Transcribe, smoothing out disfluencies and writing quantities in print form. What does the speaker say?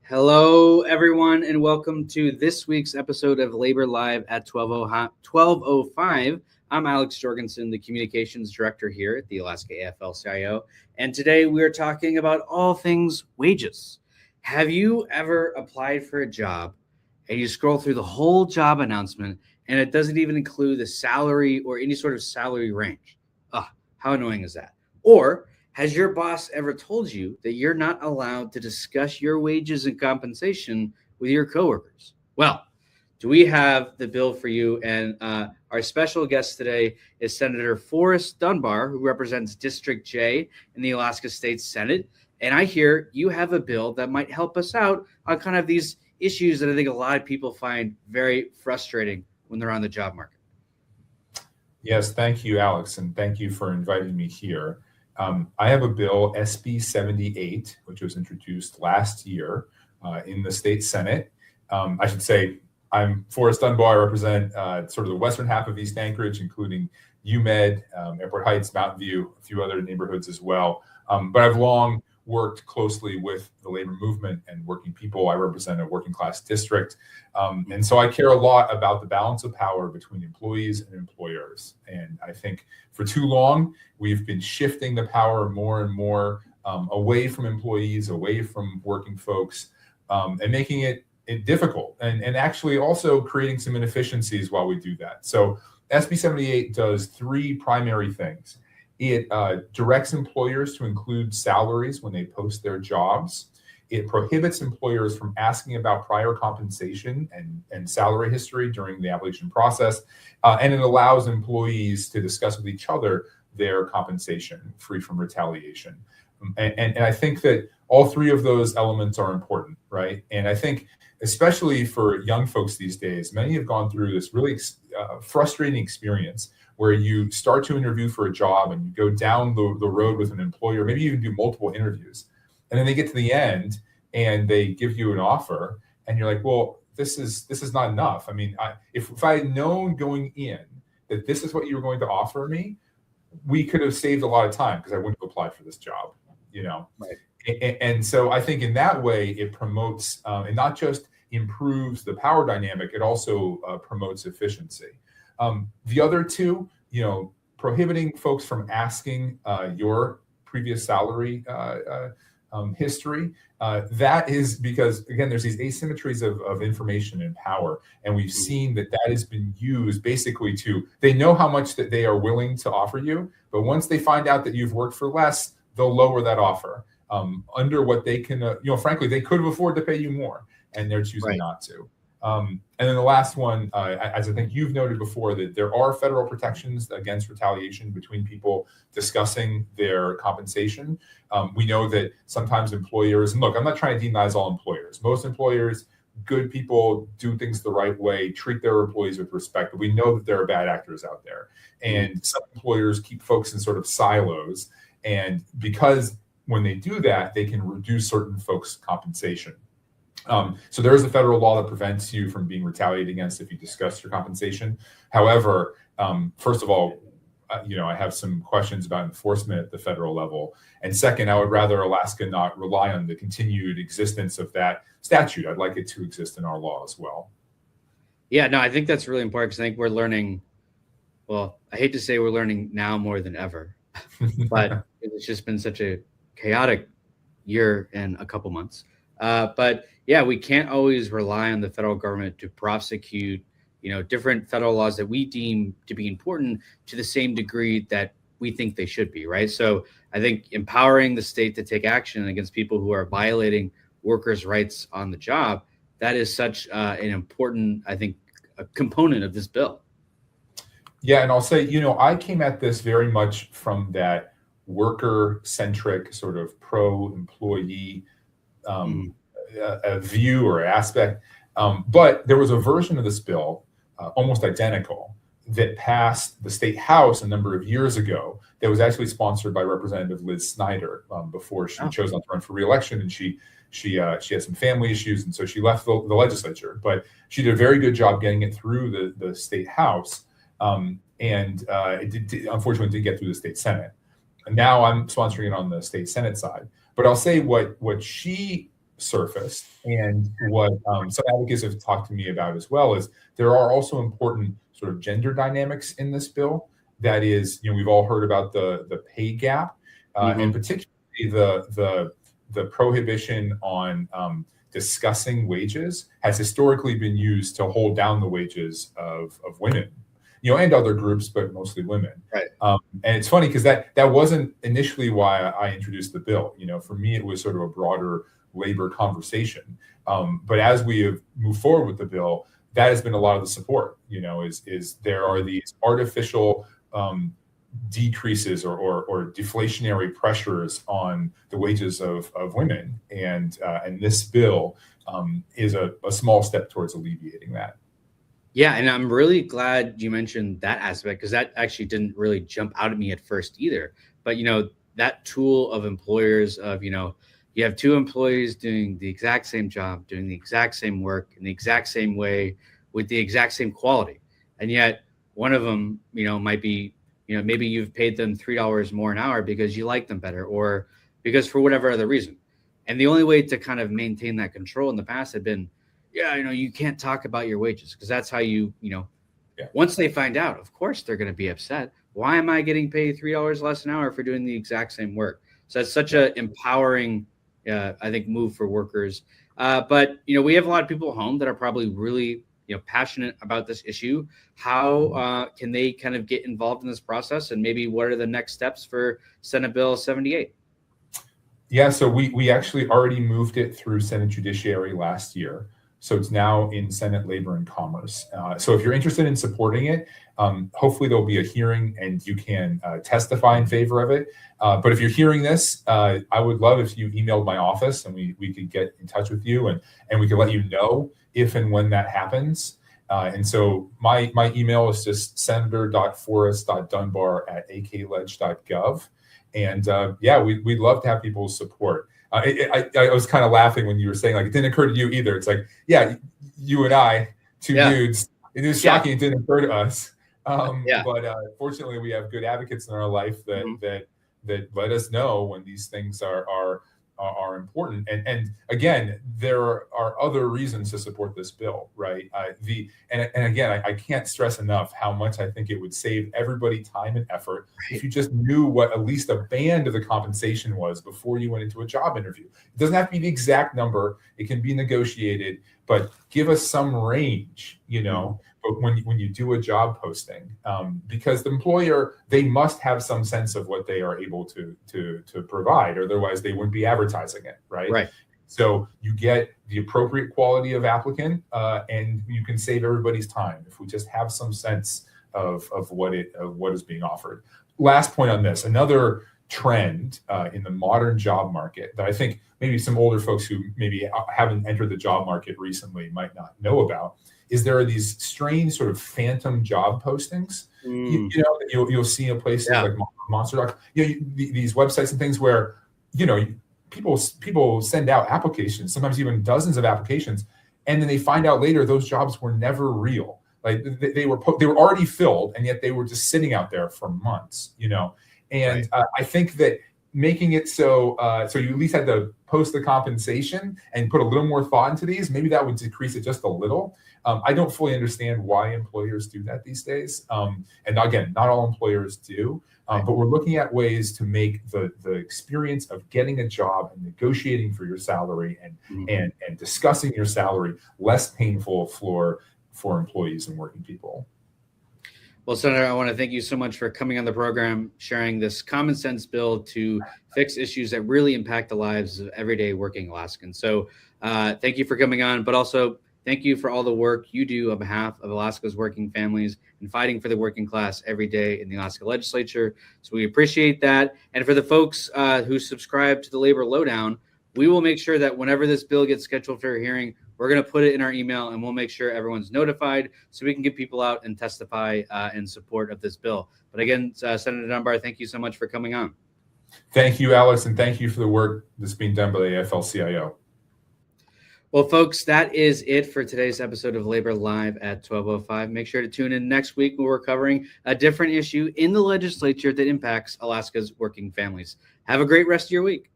Hello, everyone, and welcome to this week's episode of Labor Live at 12:05. I'm Alex Jorgensen, the Communications Director here at the Alaska AFL-CIO, and today we are talking about all things wages. Have you ever applied for a job and you scroll through the whole job announcement and it doesn't even include the salary or any sort of salary range? How annoying is that? Or has your boss ever told you that you're not allowed to discuss your wages and compensation with your coworkers? Well, do we have the bill for you? And our special guest today is Senator Forrest Dunbar, who represents District J in the Alaska State Senate. And I hear you have a bill that might help us out on kind of these issues that I think a lot of people find very frustrating when they're on the job market. Yes, thank you, Alex, and thank you for inviting me here. I have a bill, SB 78, which was introduced last year in the state Senate. I should say I'm Forrest Dunbar. I represent sort of the western half of East Anchorage, including UMed, Airport Heights, Mountain View, a few other neighborhoods as well. But I've long worked closely with the labor movement and working people. I represent a working class district. And so I care a lot about the balance of power between employees and employers. And I think for too long, we've been shifting the power more and more away from employees, away from working folks, and making it difficult and actually also creating some inefficiencies while we do that. So SB 78 does three primary things. It directs employers to include salaries when they post their jobs. It prohibits employers from asking about prior compensation and salary history during the application process. And it allows employees to discuss with each other their compensation free from retaliation. And I think that all three of those elements are important, right? And I think especially for young folks these days, many have gone through this really frustrating experience where you start to interview for a job and you go down the road with an employer, maybe even do multiple interviews. And then they get to the end and they give you an offer and you're like, well, this is not enough. I mean, if I had known going in that this is what you were going to offer me, we could have saved a lot of time because I wouldn't have applied for this job, you know? Right. And so I think in that way, it promotes and not just improves the power dynamic, it also promotes efficiency. The other two, prohibiting folks from asking your previous salary history, that is because, again, there's these asymmetries of information and power. And we've seen that has been used basically they know how much that they are willing to offer you, but once they find out that you've worked for less, they'll lower that offer under what they can, frankly, they could have afforded to pay you more and they're choosing not to. And then the last one, as I think you've noted before, that there are federal protections against retaliation between people discussing their compensation. We know that sometimes employers, and look, I'm not trying to demonize all employers. Most employers, good people, do things the right way, treat their employees with respect, but we know that there are bad actors out there. And some employers keep folks in sort of silos. And because when they do that, they can reduce certain folks' compensation. So there is a federal law that prevents you from being retaliated against if you discuss your compensation. However, first of all, I have some questions about enforcement at the federal level. And second, I would rather Alaska not rely on the continued existence of that statute. I'd like it to exist in our law as well. Yeah, no, I think that's really important because I think we're learning, well, I hate to say we're learning now more than ever, but it's just been such a chaotic year and a couple months. But yeah, we can't always rely on the federal government to prosecute, different federal laws that we deem to be important to the same degree that we think they should be, right? So I think empowering the state to take action against people who are violating workers' rights on the job, that is such an important, I think, a component of this bill. Yeah, and I'll say, I came at this very much from that worker-centric sort of pro-employee a view or aspect. But there was a version of this bill, almost identical, that passed the state house a number of years ago that was actually sponsored by Representative Liz Snyder before she chose not to run for re-election. And she had some family issues, and so she left the legislature. But she did a very good job getting it through the state house. And it unfortunately did get through the state Senate. And now I'm sponsoring it on the state Senate side. But I'll say what she surfaced. And what some advocates have talked to me about as well is there are also important sort of gender dynamics in this bill. That is, we've all heard about the pay gap, and particularly the prohibition on discussing wages has historically been used to hold down the wages of women, and other groups, but mostly women. Right. And it's funny because that wasn't initially why I introduced the bill. For me, it was sort of a broader labor conversation. But as we have moved forward with the bill, that has been a lot of the support. Is there are these artificial decreases or deflationary pressures on the wages of women, and this bill is a small step towards alleviating that. Yeah, and I'm really glad you mentioned that aspect, because that actually didn't really jump out at me at first either. But that tool of employers of you have two employees doing the exact same job, doing the exact same work in the exact same way with the exact same quality, and yet one of them might be maybe you've paid them $3 more an hour because you like them better, or because for whatever other reason. And the only way to kind of maintain that control in the past had been, you can't talk about your wages, because that's how once they find out, of course, they're going to be upset. Why am I getting paid $3 less an hour for doing the exact same work? So that's such a empowering, I think, move for workers. But, we have a lot of people at home that are probably really, passionate about this issue. How can they kind of get involved in this process? And maybe what are the next steps for Senate Bill 78? Yeah, so we actually already moved it through Senate Judiciary last year. So it's now in Senate Labor and Commerce. So if you're interested in supporting it, hopefully there'll be a hearing and you can testify in favor of it. But if you're hearing this, I would love if you emailed my office and we could get in touch with you and we can let you know if and when that happens. And so my email is just senator.forrest.dunbar@akledge.gov. And we'd love to have people's support. I was kind of laughing when you were saying, like, it didn't occur to you either. It's like, yeah, you and I, two dudes, it is shocking it didn't occur to us. But fortunately, we have good advocates in our life that let us know when these things are important. And again, there are other reasons to support this bill, right? And again, I can't stress enough how much I think it would save everybody time and effort if you just knew what at least a band of the compensation was before you went into a job interview. It doesn't have to be the exact number. It can be negotiated, but give us some range, But when you do a job posting, because the employer, they must have some sense of what they are able to provide, otherwise they wouldn't be advertising it, right? Right. So you get the appropriate quality of applicant, and you can save everybody's time if we just have some sense of what is being offered. Last point on this, another trend in the modern job market that I think maybe some older folks who maybe haven't entered the job market recently might not know about, is there are these strange sort of phantom job postings, you'll see in places like Monster.com, these websites and things where, people send out applications, sometimes even dozens of applications, and then they find out later those jobs were never real. Like they were already filled, and yet they were just sitting out there for months, And I think that making it so you at least had to post the compensation and put a little more thought into these, maybe that would decrease it just a little. I don't fully understand why employers do that these days. And again, not all employers do, but we're looking at ways to make the experience of getting a job and negotiating for your salary and discussing your salary less painful for employees and working people. Well, Senator, I want to thank you so much for coming on the program, sharing this common sense bill to fix issues that really impact the lives of everyday working Alaskans. So thank you for coming on, but also thank you for all the work you do on behalf of Alaska's working families and fighting for the working class every day in the Alaska legislature. So we appreciate that. And for the folks who subscribe to the Labor Lowdown, we will make sure that whenever this bill gets scheduled for a hearing, we're going to put it in our email and we'll make sure everyone's notified so we can get people out and testify in support of this bill. But again, Senator Dunbar, thank you so much for coming on. Thank you, Alex, and thank you for the work that's being done by the AFL-CIO. Well, folks, that is it for today's episode of Labor Live at 12:05. Make sure to tune in next week when we're covering a different issue in the legislature that impacts Alaska's working families. Have a great rest of your week.